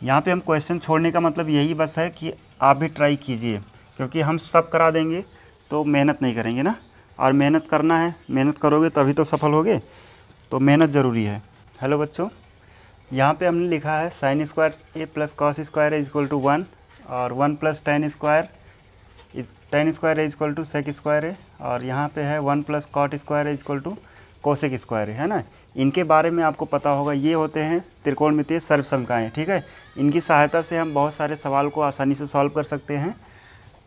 यहाँ पे हम क्वेश्चन छोड़ने का मतलब यही बस है कि आप भी ट्राई कीजिए, क्योंकि हम सब करा देंगे तो मेहनत नहीं करेंगे ना, और मेहनत करना है, मेहनत करोगे तभी तो सफल होगे, तो मेहनत ज़रूरी है। हेलो बच्चों, यहाँ पे हमने लिखा है sine square A plus cos square is equal to 1 और 1 plus tan square A is equal to sec square है, और यहाँ पे है 1 plus cot square is equal to cosec square है ना। इनके बारे में आपको पता होगा, ये होते हैं त्रिकोणमितीय सर्वसमकाएँ, ठीक है। इनकी सहायता से हम बहुत सारे सवाल को आसानी से सॉल्व कर सकते हैं।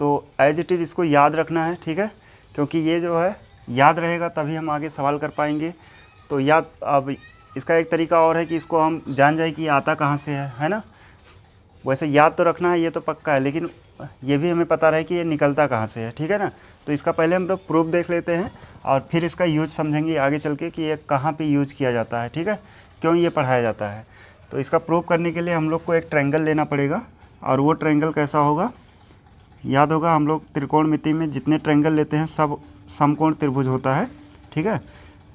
तो एज इट इज़ इसको याद रखना है, ठीक है, क्योंकि ये जो है याद रहेगा तभी हम आगे सवाल कर पाएंगे। तो याद, अब इसका एक तरीका और है कि इसको हम जान जाए कि ये आता कहाँ से है ना। वैसे याद तो रखना है, ये तो पक्का है, लेकिन ये भी हमें पता रहे कि ये निकलता कहाँ से है, ठीक है ना। तो इसका पहले हम लोग प्रूफ देख लेते हैं और फिर इसका यूज समझेंगे आगे चल के कि ये कहाँ पे यूज किया जाता है, ठीक है, क्यों ये पढ़ाया जाता है। तो इसका प्रूफ करने के लिए हम लोग को एक ट्रायंगल लेना पड़ेगा, और वो ट्रायंगल कैसा होगा, याद होगा हम लोग त्रिकोणमिति में जितने ट्रायंगल लेते हैं सब समकोण त्रिभुज होता है, ठीक है।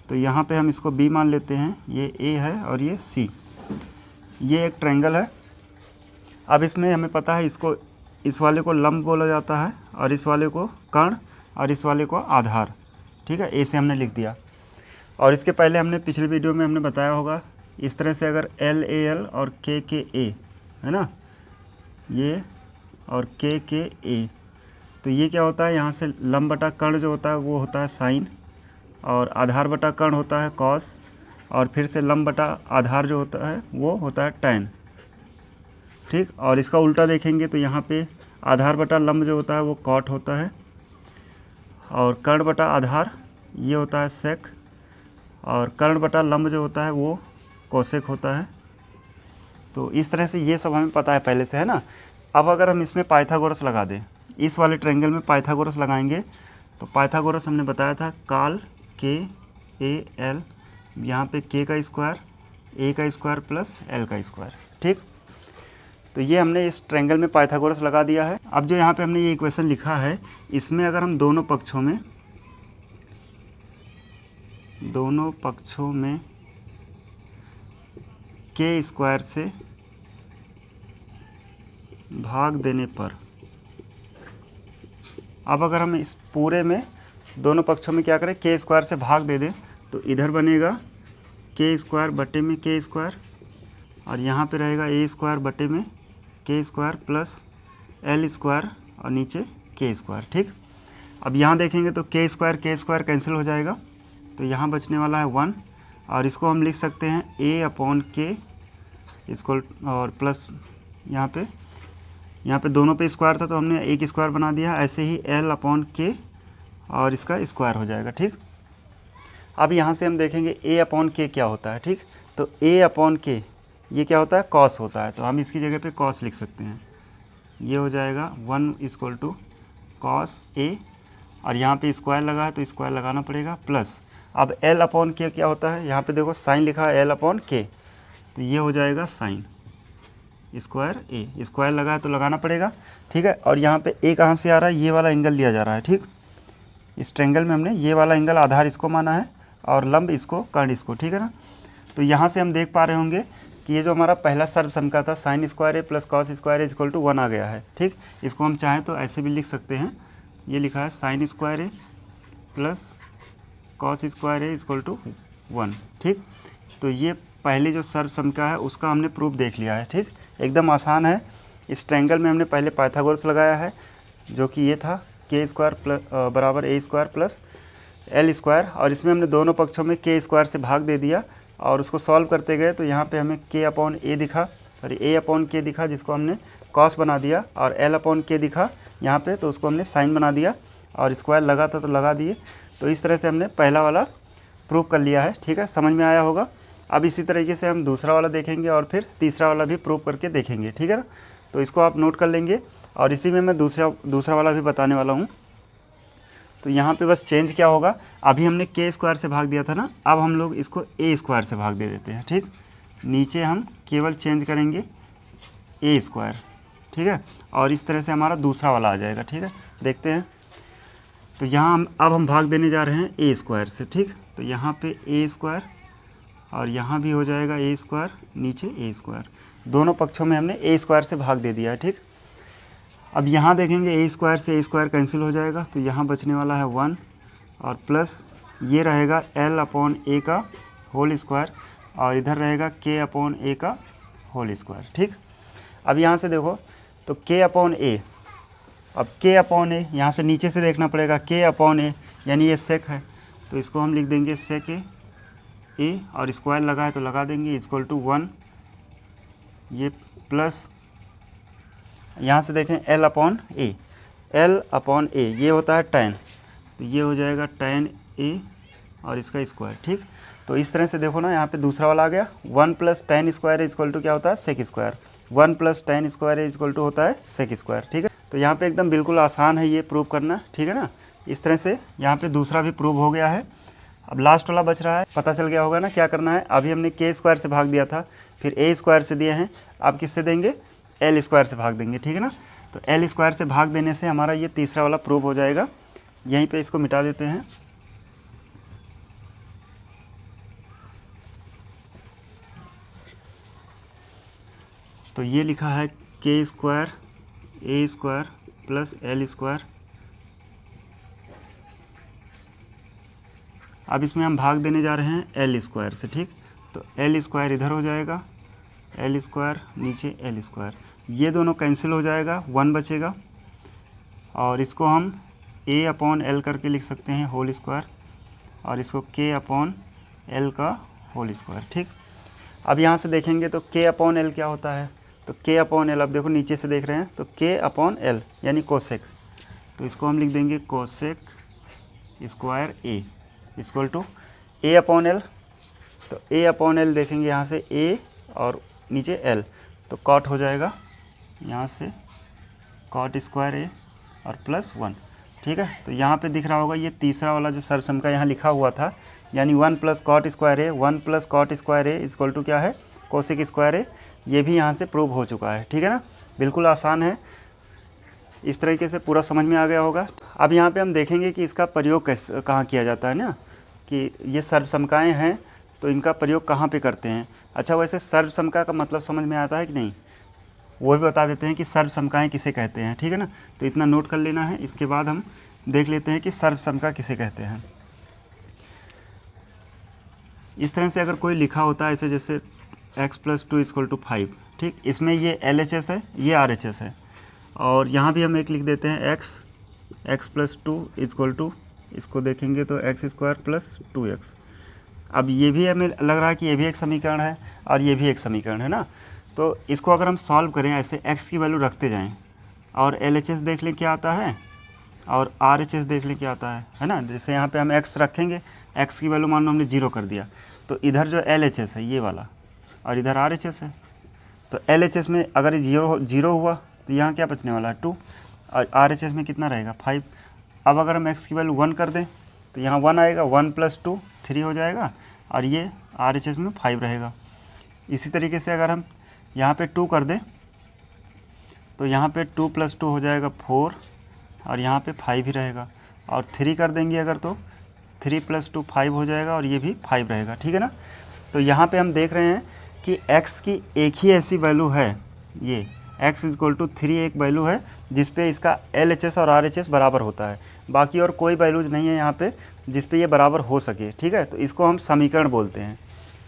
तो यहाँ पे हम इसको बी मान लेते हैं, ये ए है और ये सी, ये एक ट्रायंगल है। अब इसमें हमें पता है इसको, इस वाले को लंब बोला जाता है और इस वाले को कर्ण और इस वाले को आधार, ठीक है, ए से हमने लिख दिया। और इसके पहले हमने पिछले वीडियो में हमने बताया होगा, इस तरह से अगर एल ए एल और के ए है ना, ये और के ए, तो ये क्या होता है, यहाँ से लंब बटा कर्ण जो होता है वो होता है साइन, और आधार बटा कर्ण होता है कॉस, और फिर से लंब बटा आधार जो होता है वो होता है टैन, ठीक। और इसका उल्टा देखेंगे तो यहाँ पे आधार बटा लंब जो होता है वो कॉट होता है, और कर्ण बटा आधार ये होता है सेक, और कर्ण बटा लंब जो होता है वो कोसेक होता है। तो इस तरह से ये सब हमें पता है पहले से, है ना। अब अगर हम इसमें पाइथागोरस लगा दें, इस वाले ट्रायंगल में पाइथागोरस लगाएंगे, तो पाइथागोरस हमने बताया था काल के ए एल, यहाँ पे के का स्क्वायर, ए का स्क्वायर प्लस एल का स्क्वायर, ठीक। तो ये हमने इस ट्रायंगल में पाइथागोरस लगा दिया है। अब जो यहाँ पे हमने ये इक्वेशन लिखा है, इसमें अगर हम दोनों पक्षों में के स्क्वायर से भाग देने पर, अब अगर हम इस पूरे में दोनों पक्षों में क्या करें, के स्क्वायर से भाग दे दें, तो इधर बनेगा के स्क्वायर बटे में के स्क्वायर, और यहाँ पे रहेगा ए स्क्वायर बटे में के स्क्वायर प्लस एल स्क्वायर और नीचे के स्क्वायर, ठीक। अब यहाँ देखेंगे तो के स्क्वायर कैंसिल हो जाएगा, तो यहाँ बचने वाला है 1, और इसको हम लिख सकते हैं ए अपॉन के इसको, और प्लस यहाँ पे दोनों पे स्क्वायर था तो हमने एक स्क्वायर बना दिया, ऐसे ही एल अपॉन के और इसका स्क्वायर हो जाएगा, ठीक। अब यहाँ से हम देखेंगे ए अपॉन के क्या होता है, ठीक। तो ए अपॉन के ये क्या होता है, कॉस होता है, तो हम इसकी जगह पे कॉस लिख सकते हैं। ये हो जाएगा 1 इक्वल टू कॉस ए, और यहाँ पे स्क्वायर लगा है तो स्क्वायर लगाना पड़ेगा, प्लस अब एल अपॉन के क्या होता है, यहाँ पे देखो साइन लिखा है एल अपॉन के, तो ये हो जाएगा साइन स्क्वायर ए, स्क्वायर लगा है तो लगाना पड़ेगा, ठीक है। और यहाँ पे ए कहाँ से आ रहा है, ये वाला एंगल लिया जा रहा है, ठीक। इस ट्रायंगल में हमने ये वाला एंगल आधार इसको माना है और लंब इसको, कर्ण इसको, ठीक है ना। तो यहाँ से हम देख पा रहे होंगे कि ये जो हमारा पहला सर्वसमका था sine square A plus cos square is equal to 1 आ गया है, ठीक। इसको हम चाहें तो ऐसे भी लिख सकते हैं, ये लिखा है sine square A plus cos square A is equal to 1, ठीक। तो ये पहले जो सर्वसमका है उसका हमने प्रूफ देख लिया है, ठीक। एकदम आसान है। इस ट्रायंगल में हमने पहले पाइथागोरस लगाया है, जो कि ये था के स्क्वायर प्लस बराबर ए स्क्वायर प्लस एल स्क्वायर, और इसमें हमने दोनों पक्षों में के स्क्वायर से भाग दे दिया और उसको सॉल्व करते गए, तो यहाँ पे हमें के अपॉन ए दिखा, सॉरी ए अपॉन के दिखा, जिसको हमने कॉस बना दिया, और एल अपॉन के दिखा यहाँ पे, तो उसको हमने साइन बना दिया, और स्क्वायर लगा था तो लगा दिए। तो इस तरह से हमने पहला वाला प्रूव कर लिया है, ठीक है, समझ में आया होगा। अब इसी तरीके से हम दूसरा वाला देखेंगे और फिर तीसरा वाला भी प्रूव करके देखेंगे, ठीक है ना। तो इसको आप नोट कर लेंगे, और इसी में मैं दूसरा वाला भी बताने वाला हूँ। तो यहाँ पे बस चेंज क्या होगा, अभी हमने के स्क्वायर से भाग दिया था ना, अब हम लोग इसको ए स्क्वायर से भाग दे देते हैं, ठीक। नीचे हम केवल चेंज करेंगे ए स्क्वायर, ठीक है, और इस तरह से हमारा दूसरा वाला आ जाएगा, ठीक है। देखते हैं, तो यहाँ अब हम भाग देने जा रहे हैं ए स्क्वायर से, ठीक। तो यहाँ पे ए स्क्वायर और यहाँ भी हो जाएगा ए स्क्वायर, नीचे ए स्क्वायर। दोनों पक्षों में हमने ए स्क्वायर से भाग दे दिया है। ठीक, अब यहाँ देखेंगे ए स्क्वायर से ए स्क्वायर कैंसिल हो जाएगा, तो यहाँ बचने वाला है 1 और प्लस ये रहेगा L अपॉन ए का होल स्क्वायर और इधर रहेगा K अपॉन ए का होल स्क्वायर। ठीक, अब यहाँ से देखो तो K अपॉन ए, अब K अपॉन ए यहाँ से नीचे से देखना पड़ेगा, K अपॉन ए यानी ये सेक है, तो इसको हम लिख देंगे सेक ए और स्क्वायर लगा है तो लगा देंगे इक्वल टू 1, ये प्लस यहाँ से देखें L अपॉन ए, L अपॉन ए ये होता है tan, तो ये हो जाएगा tan ए और इसका स्क्वायर। ठीक, तो इस तरह से देखो ना, यहाँ पे दूसरा वाला आ गया 1 plus tan square equal to क्या होता है sec square, 1 plus tan square equal to होता है सेक स्क्वायर। ठीक है, तो यहाँ पे एकदम बिल्कुल आसान है ये प्रूव करना। ठीक है ना, इस तरह से यहाँ पे दूसरा भी प्रूव हो गया है। अब लास्ट वाला बच रहा है, पता चल गया होगा ना क्या करना है। अभी हमने K स्क्वायर से भाग दिया था, फिर A स्क्वायर से दिए हैं, अब किससे देंगे L स्क्वायर से भाग देंगे। ठीक है ना, तो L स्क्वायर से भाग देने से हमारा ये तीसरा वाला प्रूव हो जाएगा। यहीं पे इसको मिटा देते हैं। तो ये लिखा है K square A square plus L square. अब इसमें हम भाग देने जा रहे हैं L स्क्वायर से। ठीक, तो L स्क्वायर इधर हो जाएगा, L स्क्वायर नीचे L स्क्वायर, ये दोनों कैंसिल हो जाएगा, 1 बचेगा और इसको हम A अपॉन L करके लिख सकते हैं होल स्क्वायर और इसको K अपॉन L का होल स्क्वायर। ठीक, अब यहाँ से देखेंगे तो K अपॉन L क्या होता है, तो K अपॉन L, अब देखो नीचे से देख रहे हैं तो K अपॉन L यानी कोसेक, तो इसको हम लिख देंगे cosec square A equal to A upon L, तो A अपॉन L देखेंगे यहाँ से A और नीचे L, तो कॉट हो जाएगा यहाँ से कॉट स्क्वायर A और प्लस 1। ठीक है, तो यहाँ पे दिख रहा होगा ये तीसरा वाला जो सर्वसम का यहाँ लिखा हुआ था, यानी 1 plus cot square A, 1 plus cot square A equal to क्या है कोसेक स्क्वायर A, ये भी यहाँ से प्रूव हो चुका है। ठीक है ना, बिल्कुल आसान है, इस तरीके से पूरा समझ में आ गया होगा। अब यहाँ पे हम देखेंगे कि इसका प्रयोग कैसे कहाँ किया जाता है ना, कि ये सर्वसमकाएँ हैं तो इनका प्रयोग कहाँ पे करते हैं। अच्छा, वैसे सर्वसमका का मतलब समझ में आता है कि नहीं, वो भी बता देते हैं कि सर्वसमकाएँ किसे कहते हैं। ठीक है ना, तो इतना नोट कर लेना है, इसके बाद हम देख लेते हैं कि सर्वसमका किसे कहते हैं। इस तरह से अगर कोई लिखा होता है ऐसे, जैसे x प्लस 2 इक्वल टू 5, ठीक, इसमें ये LHS है, ये RHS है, और यहाँ भी हम एक लिख देते हैं x प्लस 2 इक्वल टू, इसको देखेंगे तो x स्क्वायर प्लस 2x। अब ये भी हमें लग रहा है कि ये भी एक समीकरण है और ये भी एक समीकरण है ना, तो इसको अगर हम सॉल्व करें ऐसे x की वैल्यू रखते जाएं और LHS देख लें क्या आता है और RHS देख लें क्या आता है ना। जैसे यहाँ पे हम x रखेंगे, x की वैल्यू मान लो हमने 0 कर दिया, तो इधर जो LHS है ये वाला और इधर RHS है, तो LHS में अगर ये 0 हुआ तो यहाँ क्या बचने वाला है 2 और RHS में कितना रहेगा 5। अब अगर हम x की वैल्यू 1 कर दें तो यहाँ 1 आएगा, 1 प्लस 2 3 हो जाएगा और ये RHS में 5 रहेगा। इसी तरीके से अगर हम यहाँ पे 2 कर दें तो यहाँ पे 2 प्लस 2 हो जाएगा 4 और यहाँ पे 5 ही रहेगा, और 3 कर देंगे अगर तो 3 प्लस 2 5 हो जाएगा और ये भी 5 रहेगा। ठीक है ना, तो यहाँ पे हम देख रहे हैं कि x की एक ही ऐसी वैल्यू है, ये x इक्वल टू 3 एक वैल्यू है जिस पे इसका LHS और RHS बराबर होता है, बाकी और कोई वैल्यूज नहीं है यहाँ पे जिस पे ये बराबर हो सके। ठीक है, तो इसको हम समीकरण बोलते हैं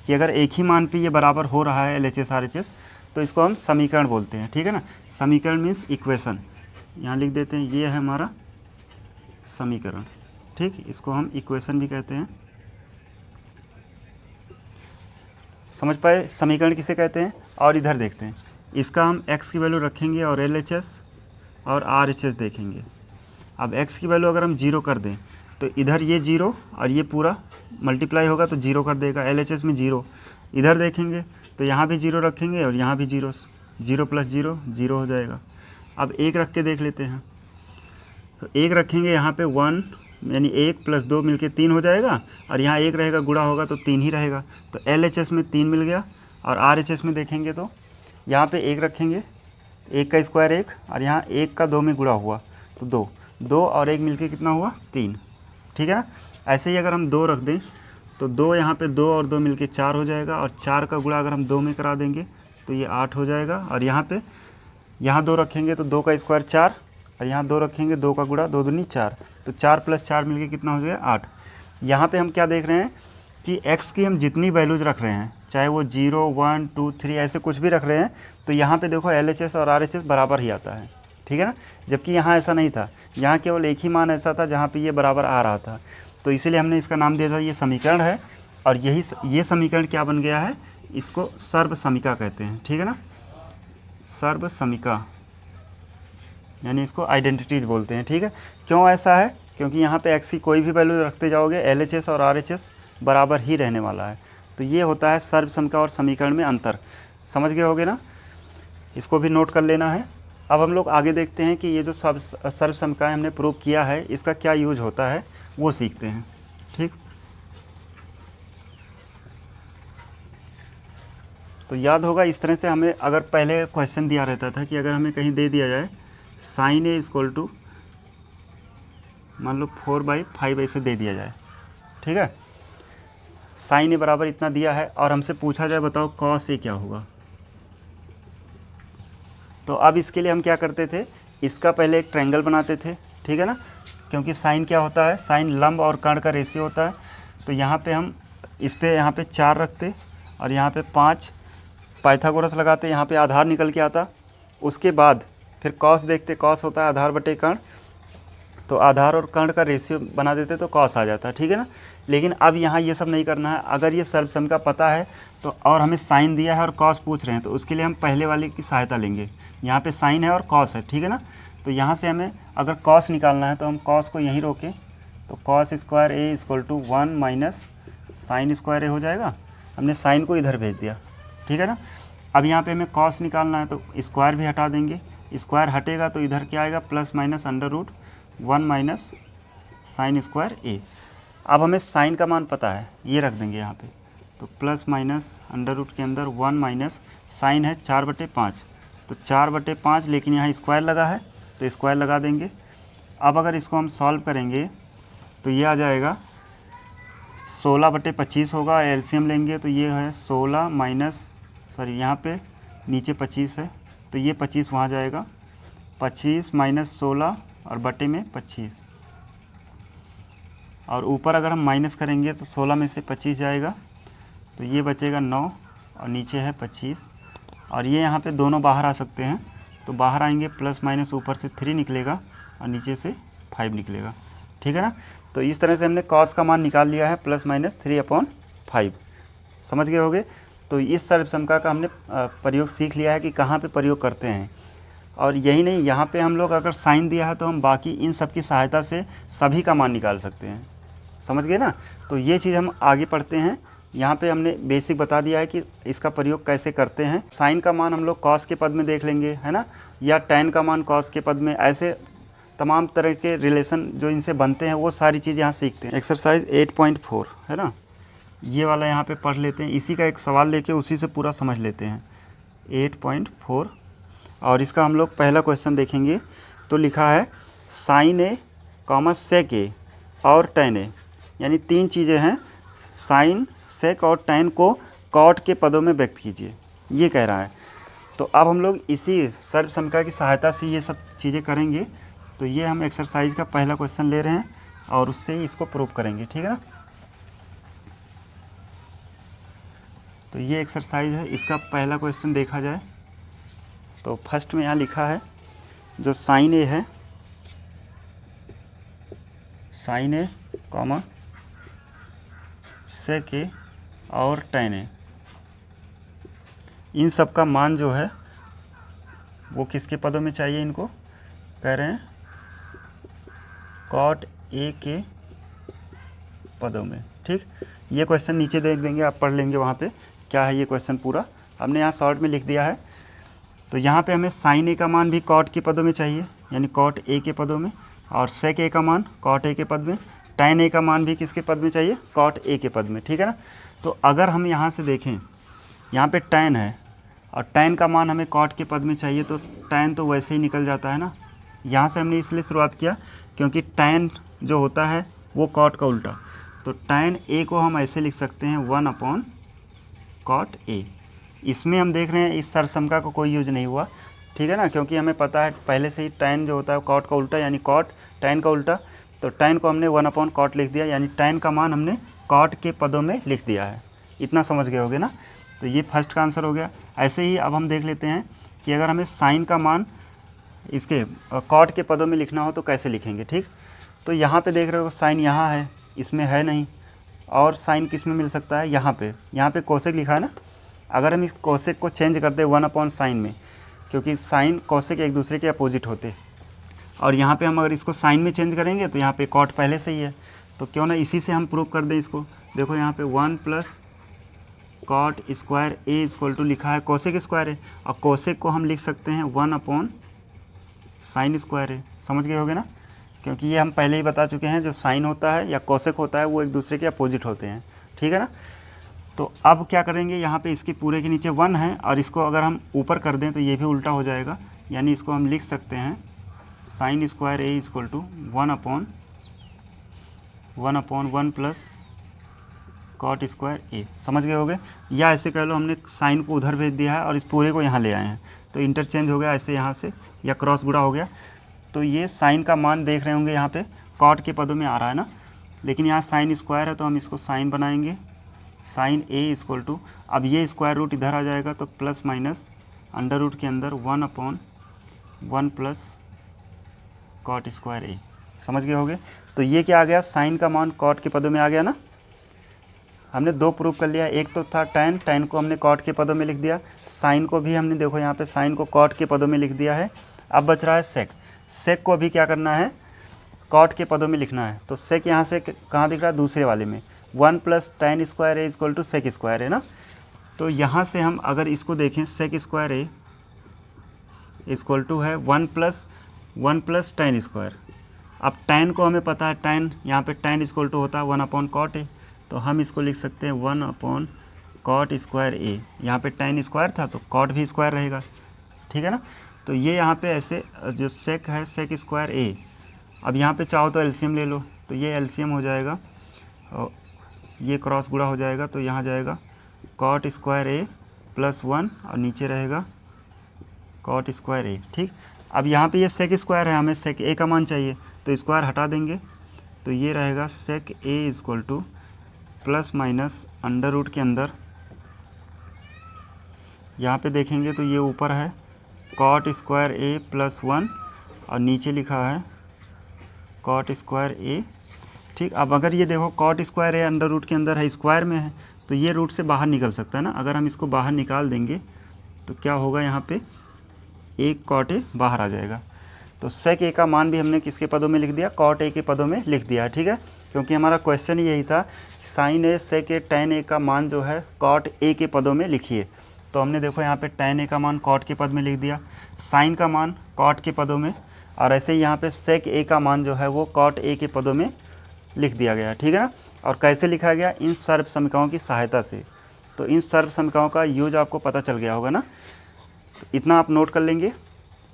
कि अगर एक ही मान पे ये बराबर हो रहा है LHS RHS तो इसको हम समीकरण बोलते हैं। ठीक है ना, समीकरण मीन्स इक्वेशन, यहाँ लिख देते हैं ये है हमारा समीकरण। ठीक, इसको हम इक्वेशन भी कहते हैं। समझ पाए समीकरण किसे कहते हैं। और इधर देखते हैं, इसका हम x की वैल्यू रखेंगे और LHS और RHS देखेंगे। अब x की वैल्यू अगर हम 0 कर दें तो इधर ये 0 और ये पूरा मल्टीप्लाई होगा तो 0 कर देगा, LHS में 0। इधर देखेंगे तो यहाँ भी 0 रखेंगे और यहाँ भी 0, 0 प्लस 0 0 हो जाएगा। अब 1 रख के देख लेते हैं, तो 1 रखेंगे यहाँ पे 1 यानी 1 प्लस 2 मिलके 3 हो जाएगा और यहाँ 1 रहेगा, गुणा होगा तो 3 ही रहेगा, तो LHS में 3 मिल गया। और RHS में देखेंगे तो यहाँ पे 1 रखेंगे, 1 का स्क्वायर 1 और यहाँ 1 का 2 में गुणा हुआ तो 2, 2 और 1 मिलके कितना हुआ 3। ठीक है ना, ऐसे ही अगर हम 2 रख दें तो 2 यहाँ पे 2 और 2 मिलके 4 हो जाएगा और 4 का गुणा अगर हम 2 में करा देंगे तो ये 8 हो जाएगा। और यहाँ पे यहाँ 2 रखेंगे तो 2 का स्क्वायर 4, और यहाँ 2 रखेंगे 2 का गुणा 2 दूनी 4, तो 4 + 4 मिलके कितना हो जाएगा 8। यहाँ पे हम क्या देख रहे हैं कि x की हम जितनी वैल्यूज रख रहे हैं, चाहे वो 0, 1, 2, 3 ऐसे कुछ भी रख रहे हैं, तो यहाँ पे देखो LHS और RHS बराबर ही आता है, ठीक है ना। जबकि यहाँ ऐसा नहीं था, यहाँ केवल एक ही मान ऐसा था जहाँ पे ये बराबर आ रहा था, तो इसीलिए हमने इसका नाम दिया था ये समीकरण है। और ये समीकरण क्या बन गया है, इसको सर्व समीका कहते हैं, ठीक है ना। सर्व समीका यानी इसको आइडेंटिटीज बोलते हैं, ठीक है। क्यों ऐसा है, क्योंकि यहाँ पे x की कोई भी वैल्यू रखते जाओगे LHS और RHS बराबर ही रहने वाला है। तो ये होता है सर्व समीका और समीकरण में अंतर। समझ गए होगे ना, इसको भी नोट कर लेना है। अब हम लोग आगे देखते हैं कि ये जो सर्व समीकरण हमने प्रूव किया है इसका क्या यूज होता है वो सीखते हैं, ठीक। तो याद होगा इस तरह से हमें अगर पहले क्वेश्चन दिया रहता था कि अगर हमें कहीं दे दिया जाए sin A = मान लो 4/5 ऐसे दे दिया जाए, ठीक है। sin A बराबर इतना दिया है और हमसे पूछा जाए बताओ cos A क्या होगा। तो अब इसके लिए हम क्या करते थे, इसका पहले एक ट्रायंगल बनाते थे, ठीक है ना। क्योंकि साइन क्या होता है, साइन लंब और कर्ण का रेशियो होता है। तो यहाँ पे हम इस पे यहाँ पे 4 रखते और यहाँ पे 5, पाइथागोरस लगाते, यहाँ पे आधार निकल के आता। उसके बाद फिर कॉस देखते, कॉस होता है आधार बटे कर्ण, तो आधार और कर्ण का रेशियो बना देते तो कॉस आ जाता है, ठीक है ना। लेकिन अब यहाँ ये सब नहीं करना है। अगर ये सर्व समीका पता है तो और हमें साइन दिया है और कॉस पूछ रहे हैं, तो उसके लिए हम पहले वाले की सहायता लेंगे। यहाँ पे साइन है और कॉस है, ठीक है ना। तो यहाँ से हमें अगर कॉस निकालना है तो हम कॉस को यहीं रोकें, तो cos square A = 1 - sine square A हो जाएगा। हमने साइन को इधर भेज दिया, ठीक है ना। अब यहाँ पे हमें कॉस निकालना है तो स्क्वायर भी हटा देंगे, स्क्वायर हटेगा तो इधर क्या आएगा +-√1 - साइन स्क्वायर A। अब हमें साइन का मान पता है, ये रख देंगे यहाँ पे, तो +- के अंदर 1 - साइन है 4/5, तो 4/5, लेकिन यहाँ स्क्वायर लगा है तो स्क्वायर लगा देंगे। अब अगर इसको हम सॉल्व करेंगे तो ये आ जाएगा 16/25 होगा। एलसीएम लेंगे तो ये है 16 - यहाँ पे नीचे 25 है तो ये 25 वहाँ जाएगा, 25 - 16 और बटे में 25, और ऊपर अगर हम माइनस करेंगे तो 16 में से 25 जाएगा तो ये बचेगा 9 और नीचे है 25। और ये यहाँ पे दोनों बाहर आ सकते हैं, तो बाहर आएंगे +- ऊपर से 3 निकलेगा और नीचे से 5 निकलेगा, ठीक है ना। तो इस तरह से हमने कॉस का मान निकाल लिया है +-3/5। समझ गए होगे। तो इस सर्व समीका का हमने प्रयोग सीख लिया है कि कहाँ पे प्रयोग करते हैं। और यही नहीं, यहाँ पे हम लोग अगर साइन दिया है तो हम बाकी इन सब की सहायता से सभी का मान निकाल सकते हैं। समझ गए ना। तो ये चीज़ हम आगे पढ़ते हैं। यहाँ पे हमने बेसिक बता दिया है कि इसका प्रयोग कैसे करते हैं। साइन का मान हम लोग कॉस के पद में देख लेंगे, है ना, या टैन का मान कॉस के पद में, ऐसे तमाम तरह के रिलेशन जो इनसे बनते हैं वो सारी चीज़ यहाँ सीखते हैं। एक्सरसाइज 8.4 है ना, ये वाला यहाँ पे पढ़ लेते हैं। इसी का एक सवाल लेके उसी से पूरा समझ लेते हैं। 8.4 और इसका हम लोग पहला क्वेश्चन देखेंगे। तो लिखा है साइन A, सेक A और टैन A, यानी 3 चीज़ें हैं। साइन, सेक और टैन को कॉट के पदों में व्यक्त कीजिए, ये कह रहा है। तो अब हम लोग इसी सर्व समीका की सहायता से ये सब चीज़ें करेंगे। तो ये हम एक्सरसाइज का पहला क्वेश्चन ले रहे हैं और उससे ही इसको प्रूव करेंगे, ठीक है ना। तो ये एक्सरसाइज है, इसका पहला क्वेश्चन देखा जाए तो फर्स्ट में यहाँ लिखा है जो साइन A है, साइन A, सेक A और टैन A, इन सब का मान जो है वो किसके पदों में चाहिए। इनको कह रहे हैं कॉट A के पदों में, ठीक। ये क्वेश्चन नीचे देख देंगे, आप पढ़ लेंगे वहाँ पे क्या है ये क्वेश्चन पूरा। हमने यहाँ शॉर्ट में लिख दिया है। तो यहाँ पे हमें साइन A का मान भी कॉट के पदों में चाहिए, यानी कॉट A के पदों में, और सेक A का मान कॉट A के पद में, टैन A का मान भी किसके पद में चाहिए, कॉट A के पद में, ठीक है ना। तो अगर हम यहाँ से देखें, यहाँ पे टैन है और टैन का मान हमें कॉट के पद में चाहिए, तो टैन तो वैसे ही निकल जाता है ना। यहाँ से हमने इसलिए शुरुआत किया क्योंकि टैन जो होता है वो कॉट का उल्टा। तो टैन A को हम ऐसे लिख सकते हैं 1/cot A, इसमें हम देख रहे हैं इस सर्वसमका को कोई यूज नहीं हुआ, ठीक है ना, क्योंकि हमें पता है पहले से ही tan जो होता है कॉट का उल्टा यानी कॉट tan का उल्टा, तो tan को हमने 1/cot लिख दिया, यानी tan का मान हमने कॉट के पदों में लिख दिया है। इतना समझ गए होगे ना। तो ये फर्स्ट का आंसर हो गया। ऐसे ही अब हम देख लेते हैं कि अगर हमें साइन का मान इसके कॉट के पदों में लिखना हो तो कैसे लिखेंगे। ठीक, तो यहाँ पे देख रहे हो साइन यहाँ है, इसमें है नहीं, और साइन किस में मिल सकता है, यहाँ पे कोसेक लिखा है ना। अगर हम इस कोसेक को चेंज कर दें 1/sin में, क्योंकि साइन कोसेक एक दूसरे के अपोजिट होते, और यहाँ पे हम अगर इसको साइन में चेंज करेंगे तो यहाँ पे कॉट पहले से ही है, तो क्यों ना इसी से हम प्रूव कर दें इसको। देखो यहाँ पे 1+cot² A = लिखा है कोसेक स्क्वायर है, और कोसेक को हम लिख सकते हैं 1/sin² है। समझ गए होगे ना, क्योंकि ये हम पहले ही बता चुके हैं जो साइन होता है या कोसेक होता है वो एक दूसरे के अपोजिट होते हैं, ठीक है ना। तो अब क्या करेंगे, यहाँ पे इसके पूरे के नीचे 1 है, और इसको अगर हम ऊपर कर दें तो ये भी उल्टा हो जाएगा, यानी इसको हम लिख सकते हैं sin² A = 1/1+cot² A। समझ गए होगे, या ऐसे कह लो हमने साइन को उधर भेज दिया है और इस पूरे को यहाँ ले आए हैं, तो इंटरचेंज हो गया ऐसे यहाँ से, या क्रॉस गुणा हो गया। तो ये साइन का मान देख रहे होंगे यहाँ पे कॉट के पदों में आ रहा है ना, लेकिन यहाँ साइन स्क्वायर है तो हम इसको साइन बनाएंगे, sin A = अब ये स्क्वायर रूट इधर आ जाएगा तो प्लस माइनस अंडर रूट के अंदर 1/1+cot² A। समझ गए होगे। तो ये क्या आ गया, साइन का मान कॉट के पदों में आ गया ना। हमने 2 प्रूव कर लिया, एक तो था tan को हमने कॉट के पदों में लिख दिया, साइन को भी हमने देखो यहाँ पे साइन को कॉट के पदों में लिख दिया है। अब बच रहा है सेक को अभी क्या करना है, कॉट के पदों में लिखना है। तो सेक यहाँ से कहाँ दिख रहा है, दूसरे वाले में 1+tan² A = sec² है ना। तो यहाँ से हम अगर इसको देखें sec² A = है 1+tan²। अब tan को हमें पता है, tan यहाँ पे tan = होता है 1/cot A, तो हम इसको लिख सकते हैं 1/cot² A। यहाँ पे tan स्क्वायर था तो cot भी स्क्वायर रहेगा, ठीक है ना। तो ये यहाँ पे ऐसे जो sec है sec² A। अब यहाँ पे चाहो तो एलसीएम ले लो, तो ये एलसीएम हो जाएगा और ये क्रॉस गुणा हो जाएगा, तो यहाँ जाएगा cot² A + 1 और नीचे रहेगा cot² A। ठीक, अब यहाँ पे ये sec² है, हमें sec A का मान चाहिए, तो स्क्वायर हटा देंगे, तो ये रहेगा sec A = plus minus under root के अंदर, यहाँ पे देखेंगे तो ये ऊपर है cot² A + 1 और नीचे लिखा है cot² A। ठीक, अब अगर ये देखो cot² A अंडर रूट के अंदर है, स्क्वायर में है, तो ये रूट से बाहर निकल सकता है ना। अगर हम इसको बाहर निकाल देंगे तो क्या होगा, यहाँ पे एक cot A बाहर आ जाएगा। तो sec A का मान भी हमने किसके पदों में लिख दिया, cot A के पदों में लिख दिया, ठीक है। क्योंकि हमारा क्वेश्चन यही था sin A sec A tan A का मान जो है cot A के पदों में लिखिए। तो हमने देखो यहाँ पे tan A का मान cot के पद में लिख दिया, sin का मान cot के पदों में, और ऐसे ही यहाँ पे sec A का मान जो है वो cot A के पदों में लिख दिया गया, ठीक है ना। और कैसे लिखा गया, इन सर्व समीकरणों की सहायता से। तो इन सर्व समीकरणों का यूज आपको पता चल गया होगा ना, तो इतना आप नोट कर लेंगे।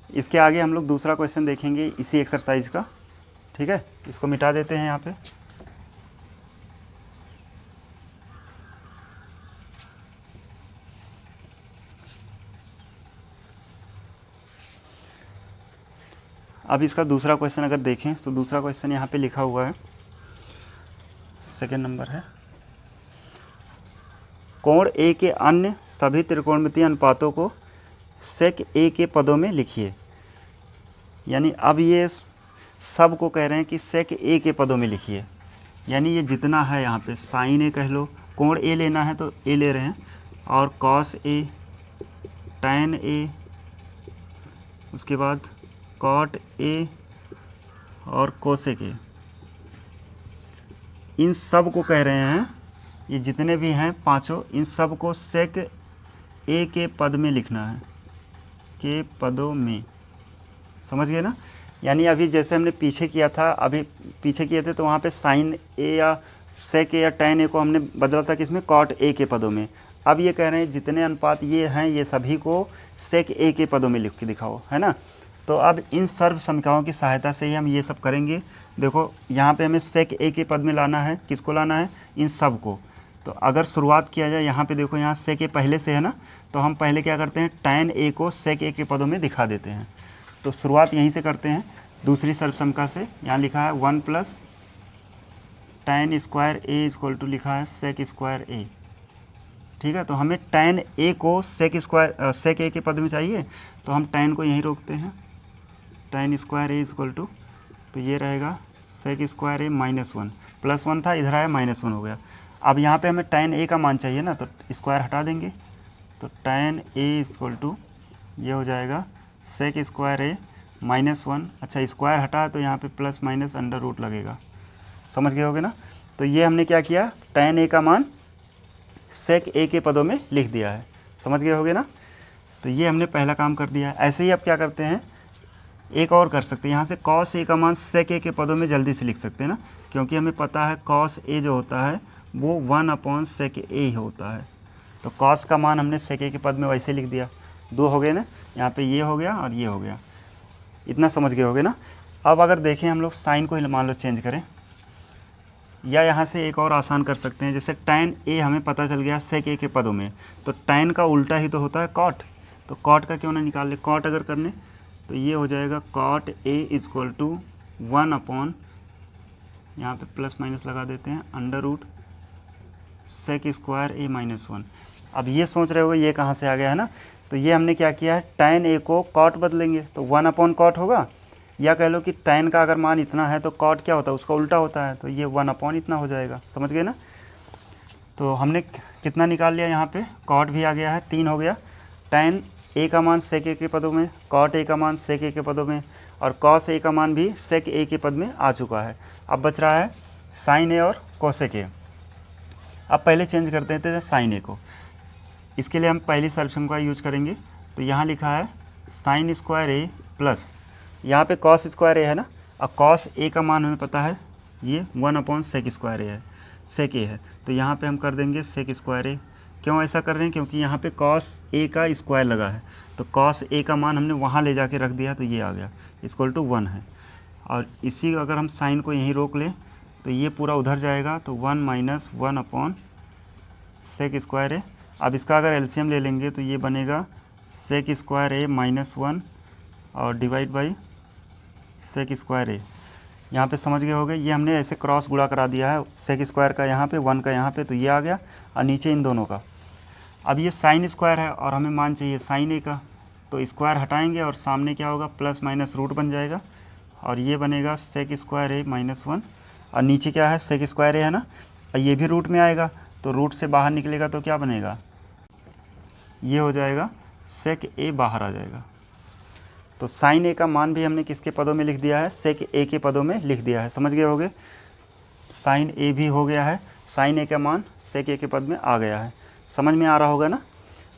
इसके आगे हम लोग दूसरा क्वेश्चन देखेंगे इसी एक्सरसाइज का, ठीक है। इसको मिटा देते हैं यहाँ पे। अब इसका दूसरा क्वेश्चन अगर देखें तो दूसरा क्वेश्चन यहाँ पे लिखा हुआ है, सेकंड नंबर है, कोण A के अन्य सभी त्रिकोणमितीय अनुपातों को sec A के पदों में लिखिए। यानी अब ये सब को कह रहे हैं कि sec A के पदों में लिखिए, यानी ये जितना है यहाँ पे sin A कह लो, कोण A लेना है तो A ले रहे हैं, और cos A, tan A, उसके बाद cot A और cosec A, इन सब को कह रहे हैं, ये जितने भी हैं पांचों, इन सब को sec A के पद में लिखना है, के पदों में। समझ गए ना। यानी अभी जैसे हमने पीछे किया था, अभी पीछे किए थे तो वहाँ पे sin A या sec A या tan A को हमने बदला था किसमें, cot A के पदों में। अब ये कह रहे हैं जितने अनुपात ये हैं ये सभी को sec A के पदों में लिख के दिखाओ, है ना। तो अब इन सर्व समीकरणों की सहायता से ही हम ये सब करेंगे। देखो यहाँ पे हमें sec A के पद में लाना है, किसको लाना है, इन सब को। तो अगर शुरुआत किया जाए यहाँ पे देखो, यहाँ sec A पहले से है ना, तो हम पहले क्या करते हैं, tan a को sec a के पदों में दिखा देते हैं। तो शुरुआत यहीं से करते हैं, दूसरी सर्वसमका से। यहाँ लिखा है 1 + tan square a equal to लिखा है sec स्क्वायर a। ठीक है, तो हमें tan a को sec a के पद में चाहिए, तो हम tan को यहीं रोकते हैं। tan square a equal to, तो ये रहेगा sec स्क्वायर a -1, +1 था, इधर आया -1 हो गया। अब यहाँ पे हमें tan a का मान चाहिए ना, तो स्क्वायर हटा देंगे, तो tan a इक्वल टू ये हो जाएगा sec स्क्वायर a -1। अच्छा, स्क्वायर हटा तो यहाँ पे प्लस माइनस अंडर रूट लगेगा, समझ गए होगे ना। तो ये हमने क्या किया, tan a का मान sec a के पदों में लिख दिया है, समझ गए होगे ना। तो ये हमने पहला काम कर दिया है। ऐसे ही अब क्या करते हैं, एक और कर सकते हैं, यहाँ से cos a का मान sec a के पदों में जल्दी से लिख सकते हैं ना, क्योंकि हमें पता है cos a जो होता है वो 1/sec a ही होता है। तो cos का मान हमने sec a के पद में वैसे लिख दिया, 2 हो गए ना, यहाँ पे ये हो गया और ये हो गया, इतना समझ गए होगे ना। अब अगर देखें हम लोग साइन को ही मान लो चेंज करें, या यहाँ से एक और आसान कर सकते हैं, जैसे tan a हमें पता चल गया sec a के पदों में, तो tan का उल्टा ही तो होता है cot, तो cot का क्यों ना निकाल ले। cot अगर करने तो ये हो जाएगा cot a इक्वल टू 1/, यहाँ पे प्लस माइनस लगा देते हैं, under root sec square a -1। अब ये सोच रहे हो ये कहाँ से आ गया है ना, तो ये हमने क्या किया है, tan a को cot बदलेंगे तो 1/cot होगा, या कह लो कि tan का अगर मान इतना है तो cot क्या होता है, उसका उल्टा होता है, तो ये 1/ इतना हो जाएगा, समझ गए ना। तो हमने कितना निकाल लिया, यहाँ पे cot भी आ गया है, 3 हो गया। tan a का मान sec a के पदों में, cot a का मान sec a के पदों में, और cos a का मान भी sec a के पद में आ चुका है। अब बच रहा है sin a और cosec a। अब पहले चेंज कर देते हैं sin a को, इसके लिए हम पहली सर्वसम का यूज करेंगे। तो यहाँ लिखा है sin स्क्वायर a प्लस, यहाँ पे cos स्क्वायर a है ना, अब cos a का मान हमें पता है ये 1/sec स्क्वायर a है, sec a है, तो यहाँ पे हम कर देंगे sec स्क्वायर a। क्यों ऐसा कर रहे हैं, क्योंकि यहाँ पे cos a का स्क्वायर लगा है, तो cos a का मान हमने वहाँ ले जाके रख दिया, तो ये आ गया इक्वल टू 1 है। और इसी अगर हम साइन को यहीं रोक लें तो ये पूरा उधर जाएगा, तो 1 - 1/sec स्क्वायर a। अब इसका अगर एलसीएम ले लेंगे तो ये बनेगा sec स्क्वायर a -1 और divide by sec square a। यहाँ पे समझ गए होगे, ये हमने ऐसे क्रॉस गुणा करा दिया है, sec स्क्वायर का यहाँ पे, 1 का यहाँ पे, तो ये आ गया, और नीचे इन दोनों का। अब ये साइन स्क्वायर है और हमें मान चाहिए साइन a का, तो स्क्वायर हटाएंगे और सामने क्या होगा, प्लस माइनस रूट बन जाएगा, और ये बनेगा sec स्क्वायर a -1, और नीचे क्या है, sec स्क्वायर a है ना, और ये भी रूट में आएगा, तो रूट से बाहर निकलेगा तो क्या बनेगा, ये हो जाएगा sec a बाहर आ जाएगा। तो साइन a का मान भी हमने किसके पदों में लिख दिया है, sec a के पदों में लिख दिया है, समझ गए होगे। साइन a भी हो गया है, साइन a का मान sec a के पद में आ गया है, समझ में आ रहा होगा ना।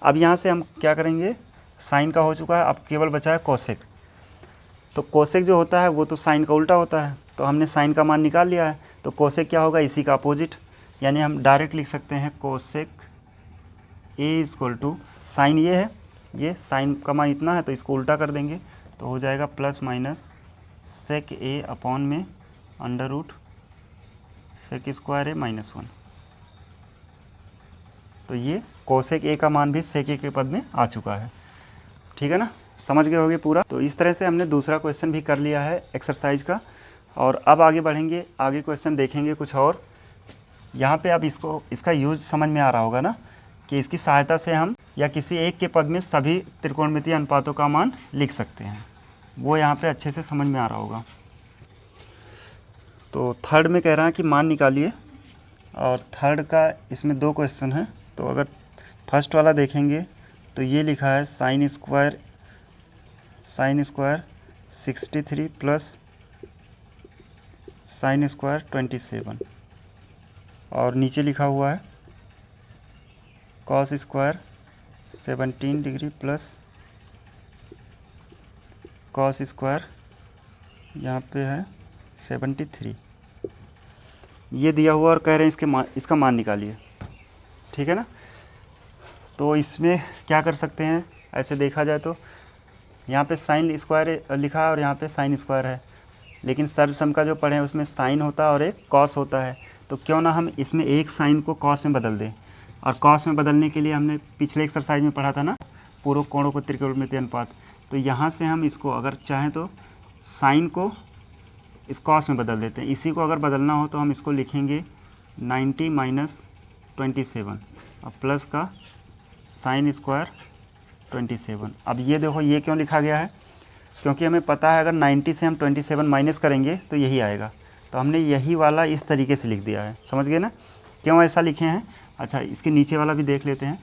अब यहाँ से हम क्या करेंगे, साइन का हो चुका है, अब केवल बचा है कोसेक। तो कोसेक जो होता है वो तो साइन का उल्टा होता है, तो हमने साइन का मान निकाल लिया है, तो कोसेक क्या होगा, इसी का अपोजिट, यानी हम डायरेक्ट लिख सकते हैं cosec a equal to, sine ये है, ये साइन का मान इतना है, तो इसको उल्टा कर देंगे, तो हो जाएगा plus minus sec a upon में under root sec square a -1। तो ये कोसेक a का मान भी sec a के पद में आ चुका है, ठीक है ना, समझ गए होगे पूरा। तो इस तरह से हमने दूसरा क्वेश्चन भी कर लिया है एक्सरसाइज का, और अब आगे बढ़ेंगे, आगे क्वेश्चन देखेंगे कुछ और। यहाँ पे अब इसका यूज समझ में आ रहा होगा ना, कि इसकी सहायता से हम या किसी एक के पद में सभी त्रिकोणमितीय अनुपातों का मान लिख सकते हैं, वो यहाँ पे अच्छे से समझ में आ रहा होगा। तो थर्ड में कह रहा है कि मान निकालिए, और थर्ड का इसमें 2 क्वेश्चन हैं। तो अगर फर्स्ट वाला देखेंगे तो ये लिखा है sine square 63 plus sign square 27, और नीचे लिखा हुआ है cos square 17 degree plus cos square यहाँ पे है 73, ये दिया हुआ और कह रहे हैं इसका मान निकालिए, ठीक है ना। तो इसमें क्या कर सकते हैं, ऐसे देखा जाए तो यहाँ पे साइन स्क्वायर लिखा है और यहाँ पे साइन स्क्वायर है, लेकिन सर्वसम का जो पढ़े हैं उसमें साइन होता है और एक कॉस होता है, तो क्यों ना हम इसमें एक साइन को कॉस में बदल दें। और कॉस में बदलने के लिए हमने पिछले एक्सरसाइज में पढ़ा था ना, पूरक कोणों को त्रिकोणमितीय अनुपात। तो यहाँ से हम इसको अगर चाहें तो साइन को इस कॉस में बदल देते हैं। इसी को अगर बदलना हो तो हम इसको लिखेंगे 90 माइनस 27 और प्लस का साइन स्क्वायर 27। अब ये देखो ये क्यों लिखा गया है, क्योंकि हमें पता है अगर 90 से हम 27 माइनस करेंगे तो यही आएगा। तो हमने यही वाला इस तरीके से लिख दिया है, समझ गए ना क्यों ऐसा लिखे हैं। अच्छा, इसके नीचे वाला भी देख लेते हैं।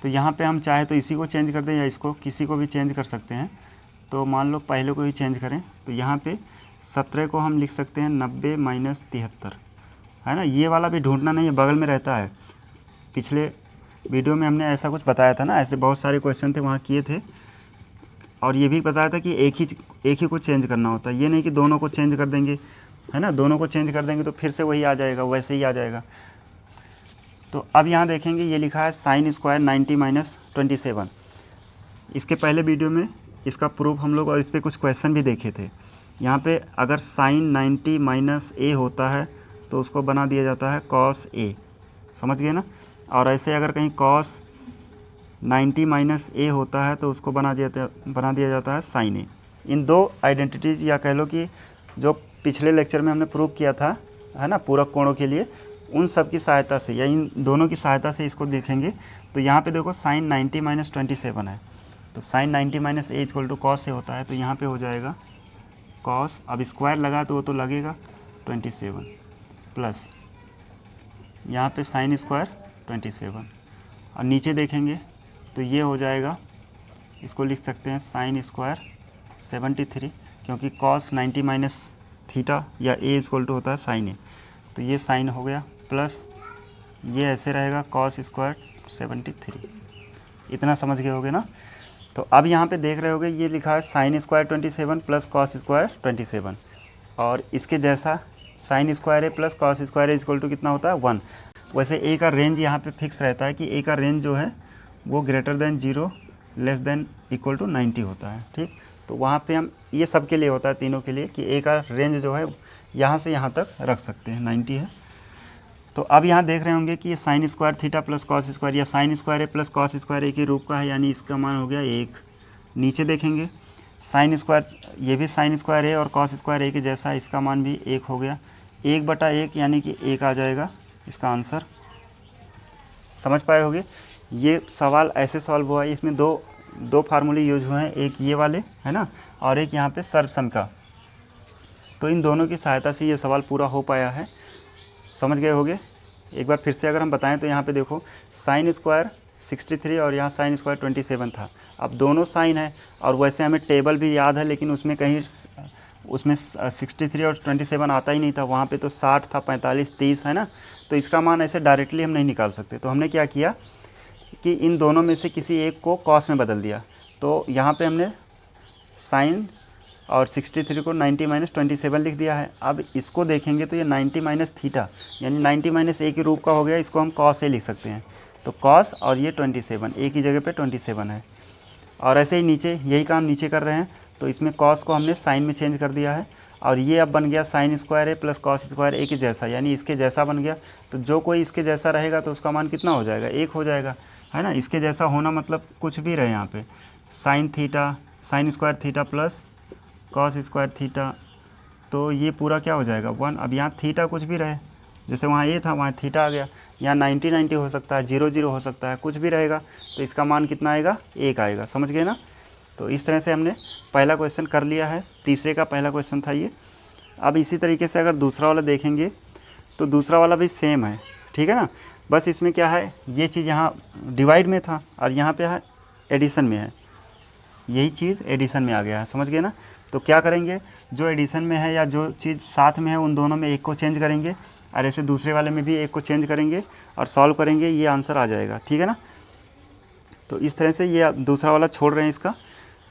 तो यहाँ पे हम चाहे तो इसी को चेंज कर दें या इसको, किसी को भी चेंज कर सकते हैं। तो मान लो पहले को ही चेंज करें, तो यहाँ पे 17 को हम लिख सकते हैं 90 माइनस 73, है ना। ये वाला भी ढूंढना नहीं है, बगल में रहता है। पिछले वीडियो में हमने ऐसा कुछ बताया था ना, ऐसे बहुत सारे क्वेश्चन थे वहाँ किए थे, और ये भी बताया था कि एक ही को चेंज करना होता है। ये नहीं कि दोनों को चेंज कर देंगे, है ना, दोनों को चेंज कर देंगे तो फिर से वही आ जाएगा, वैसे ही आ जाएगा। तो अब यहाँ देखेंगे ये लिखा है साइन स्क्वायर 90 माइनस 27। इसके पहले वीडियो में इसका प्रूफ हम लोग और इस पर कुछ क्वेश्चन भी देखे थे। यहाँ पे अगर साइन 90 माइनस ए होता है तो उसको बना दिया जाता है कॉस ए, समझ गए ना। और ऐसे अगर कहीं कॉस 90 माइनस ए होता है तो उसको बना दिया जाता है साइन ए। इन दो आइडेंटिटीज़ या कह लो कि जो पिछले लेक्चर में हमने प्रूव किया था, है ना, पूरक कोणों के लिए, उन सब की सहायता से या इन दोनों की सहायता से इसको देखेंगे। तो यहाँ पे देखो साइन 90 माइनस 27 है, तो sine 90 minus A equal to cos A होता है। तो यहाँ पे हो जाएगा कॉस, अब स्क्वायर लगा तो वो तो लगेगा 27 प्लस यहाँ पे साइन स्क्वायर 27, और नीचे देखेंगे तो ये हो जाएगा, इसको लिख सकते हैं साइन स्क्वायर 73, क्योंकि कॉस 90 माइनस थीटा या ए इक्वल टू होता है साइन ए। तो ये साइन हो गया, प्लस ये ऐसे रहेगा कॉस स्क्वायर 73। इतना समझ गए होगे ना। तो अब यहाँ पे देख रहे होगे ये लिखा है sine square 27 plus cos square 27, और इसके जैसा sine square A plus cos square A equal to कितना होता है 1। वैसे ए का रेंज यहाँ पे फिक्स रहता है कि ए का रेंज जो है वो greater than 0 less than equal to 90 होता है, ठीक। तो वहाँ पे हम ये सब के लिए होता है, तीनों के लिए, कि ए का रेंज जो है यहाँ से यहाँ तक रख सकते हैं, 90 है। तो अब यहाँ देख रहे होंगे कि ये sine square theta plus cos square या sign square A plus cos square ए के रूप का है, यानी इसका मान हो गया 1। नीचे देखेंगे साइन स्क्वायर, ये भी साइन स्क्वायर ए और कॉस स्क्वायर ए के जैसा, इसका मान भी 1 हो गया। 1/1 यानी कि 1 आ जाएगा इसका आंसर। समझ पाए होगे। ये सवाल ऐसे सॉल्व हुआ है, इसमें दो फार्मूले यूज हुए हैं, एक ये वाले, है ना, और एक यहाँ पे सर्वसम का। तो इन दोनों की सहायता से ये सवाल पूरा हो पाया है, समझ गए होगे। एक बार फिर से अगर हम बताएं तो यहाँ पे देखो साइन स्क्वायर 63 और यहाँ साइन स्क्वायर 27 था। अब दोनों साइन है, और वैसे हमें टेबल भी याद है, लेकिन उसमें कहीं 63 और 27 आता ही नहीं था। वहाँ पे तो 60 था, 45, 30, है ना। तो इसका मान ऐसे डायरेक्टली हम नहीं निकाल सकते। तो हमने क्या किया कि इन दोनों में से किसी एक को कॉस में बदल दिया। तो यहाँ पे हमने साइन और 63 को 90 माइनस 27 लिख दिया है। अब इसको देखेंगे तो ये 90 माइनस थीटा यानी 90 माइनस ए के रूप का हो गया, इसको हम कॉस ए लिख सकते हैं। तो कॉस और ये 27, ए की जगह पे 27 है। और ऐसे ही नीचे यही काम नीचे कर रहे हैं, तो इसमें कॉस को हमने साइन में चेंज कर दिया है, और ये अब बन गया sign square A plus cos square ए के जैसा, यानी इसके जैसा बन गया। तो जो कोई इसके जैसा रहेगा तो उसका मान कितना हो जाएगा, 1 हो जाएगा, है ना। इसके जैसा होना मतलब कुछ भी रहे, यहाँ पे sine theta, sine square theta plus cos square theta, तो ये पूरा क्या हो जाएगा 1। अब यहाँ थीटा कुछ भी रहे, जैसे वहाँ ए था वहाँ थीटा आ गया, यहाँ 90 हो सकता है, 0 हो सकता है, कुछ भी रहेगा। तो इसका मान कितना आएगा, 1 आएगा, समझ गए ना। तो इस तरह से हमने पहला क्वेश्चन कर लिया है, तीसरे का पहला क्वेश्चन था ये। अब इसी तरीके से अगर दूसरा वाला देखेंगे तो दूसरा वाला भी सेम है, ठीक है ना। बस इसमें क्या है, ये चीज़ यहाँ डिवाइड में था और यहाँ पे है एडिशन में है, यही चीज़ एडिशन में आ गया है, समझ गए ना। तो क्या करेंगे, जो एडिशन में है या जो चीज़ साथ में है उन दोनों में एक को चेंज करेंगे, और ऐसे दूसरे वाले में भी एक को चेंज करेंगे और सॉल्व करेंगे, ये आंसर आ जाएगा, ठीक है ना। तो इस तरह से ये दूसरा वाला छोड़ रहे हैं, इसका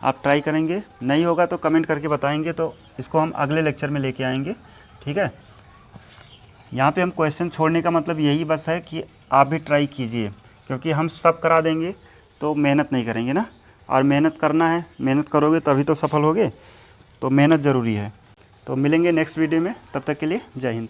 आप ट्राई करेंगे, नहीं होगा तो कमेंट करके बताएंगे, तो इसको हम अगले लेक्चर में लेके आएंगे, ठीक है। यहाँ पे हम क्वेश्चन छोड़ने का मतलब यही बस है कि आप भी ट्राई कीजिए, क्योंकि हम सब करा देंगे तो मेहनत नहीं करेंगे ना, और मेहनत करना है, मेहनत करोगे तभी तो सफल होगे, तो मेहनत ज़रूरी है। तो मिलेंगे नेक्स्ट वीडियो में, तब तक के लिए जय हिंद।